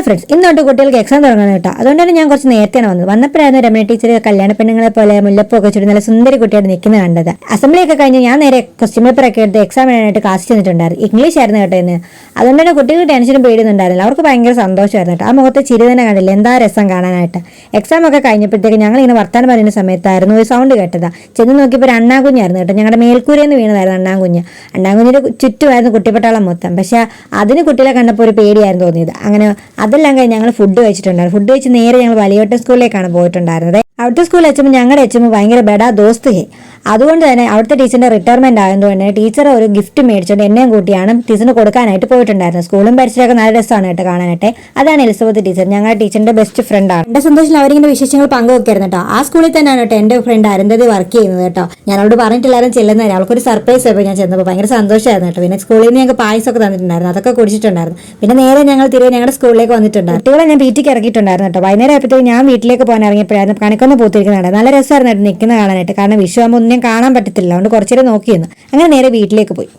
Friends, ഇന്നോട്ട് കുട്ടികൾക്ക് exam തുടങ്ങണം കേട്ടോ. അതുകൊണ്ട് തന്നെ ഞാൻ കുറച്ച് നേരത്തെയാണ് വന്നത്. വന്നപ്പോഴായിരുന്നു രമണ ടീച്ചർ കല്യാണ പെണ്ണുങ്ങളെ പോലെ മുല്ലപ്പൊക്കെ ചുറ്റി നല്ല സുന്ദരി കുട്ടിയായിട്ട് നിൽക്കുന്നത് കണ്ടത്. അസംബ്ലി ഒക്കെ കഴിഞ്ഞ് ഞാൻ നേരെ ക്വസ്റ്റ്യൻ പേപ്പർ ഒക്കെ എടുത്ത് എക്സാം എഴുതാനായിട്ട് ക്ലാസ് ചെന്നിട്ടുണ്ടായിരുന്നു. ഇംഗ്ലീഷ് ആയിരുന്നു കേട്ടോ ഇന്ന്. അതുകൊണ്ട് തന്നെ കുട്ടികൾക്ക് ടെൻഷനും പേടിയൊന്നുണ്ടായിരുന്നില്ല. അവർക്ക് ഭയങ്കര സന്തോഷമായിരുന്നു കേട്ടോ. ആ മുഖത്തെ ചിരി തന്നെ കണ്ടില്ല, എന്താ രസം കാണാനായിട്ട്. എക്സാം ഒക്കെ കഴിഞ്ഞപ്പോഴത്തേക്ക് ഞങ്ങൾ ഇങ്ങനെ വർത്താനം പറയുന്ന സമയത്തായിരുന്നു ഒരു സൗണ്ട് കേട്ടതാ. ചെന്ന് നോക്കിയപ്പോൾ ഒരു അണ്ണാകുഞ്ഞായിരുന്നു കേട്ടോ. ഞങ്ങളുടെ മേൽക്കൂരയിൽ നിന്ന് വീണതായിരുന്നു അണ്ണാകുഞ്ഞ്. അണ്ണാകുഞ്ഞിന്റെ ചുറ്റുമായിരുന്നു കുട്ടിപ്പട്ടാളം മൊത്തം. പക്ഷെ അതിന് കുട്ടികളെ കണ്ടപ്പോൾ ഒരു പേടിയായിരുന്നു തോന്നിയത്. അങ്ങനെ അതെല്ലാം കഴിഞ്ഞ് ഞങ്ങൾ ഫുഡ് കഴിച്ചിട്ടുണ്ടായിരുന്നു. ഫുഡ് കഴിച്ച് നേരെ ഞങ്ങൾ വലിയോട്ടം സ്കൂളിലേക്കാണ് പോയിട്ടുണ്ടായിരുന്നത്. അവിടുത്തെ സ്കൂളിൽ വെച്ചുമ്പോൾ ഞങ്ങളുടെ വെച്ചുമ്പോൾ ഭയങ്കര ബെഡാ ദോസ്ത് ഹേ. അതുകൊണ്ട് തന്നെ അവിടുത്തെ ടീച്ചറിന്റെ റിട്ടയർമെന്റ് ആയതുകൊണ്ട് തന്നെ ടീച്ചർ ഒരു ഗിഫ്റ്റ് മേടിച്ചുകൊണ്ട് എന്നെയും കൂട്ടിയാണ് ടീച്ചറിന് കൊടുക്കാനായിട്ട് പോയിട്ടുണ്ടായിരുന്നത്. സ്കൂളും പരിസരമൊക്കെ നല്ല രസമാണ് കേട്ടോ കാണാനായിട്ട്. അതാണ് എലിസബത്ത് ടീച്ചർ, ഞങ്ങളുടെ ടീച്ചറിന്റെ ബെസ്റ്റ് ഫ്രണ്ടാണ്. എന്റെ സന്തോഷത്തിൽ അവരിങ്ങനെ വിശേഷങ്ങൾ പങ്കുവെക്കായിരുന്നു കേട്ടോ. ആ സ്കൂളിൽ തന്നെയാണ് കേട്ടോ എന്റെ ഫ്രണ്ട് അരുന്ധതി വർക്ക് ചെയ്യുന്നത് കേട്ടോ. ഞാൻ അവളോട് പറഞ്ഞിട്ടില്ലാരും ചെല്ലുന്നവരെ അവൾക്കൊരു സർപ്രൈസ് ആയപ്പോൾ ഞാൻ ചെന്നപ്പോൾ ഭയങ്കര സന്തോഷമായിരുന്നു കേട്ടോ. പിന്നെ സ്കൂളിൽ നിന്ന് ഞങ്ങൾക്ക് പായസമൊക്കെ തന്നിട്ടുണ്ടായിരുന്നു, അതൊക്കെ കുടിച്ചിട്ടുണ്ടായിരുന്നു. പിന്നെ നേരെ ഞങ്ങൾ തിരികെ ഞങ്ങളുടെ സ്കൂളിലേക്ക് വന്നിട്ടുണ്ടായിരുന്നു. കുട്ടികളെ ഞാൻ പീറ്റിക്ക് ഇറക്കിയിട്ടുണ്ടായിരുന്നു കേട്ടോ. വൈകുന്നേരം ആയപ്പോഴത്തേക്ക് ഞാൻ വീട്ടിലേക്ക് പോകാൻ ഇറങ്ങിയപ്പോഴായിരുന്നു കണിക്കൊന്ന് പൂത്തിരിക്കുന്നുണ്ട്. നല്ല രസമായിരുന്നു നിൽക്കുന്ന കാണാനായിട്ട്. കാരണം വിഷു ആകുമ്പോൾ ഒന്നും കാണാൻ പറ്റത്തില്ല, അതുകൊണ്ട് കുറച്ചേരം നോക്കിയിരുന്നു. അങ്ങനെ നേരെ വീട്ടിലേക്ക് പോയി.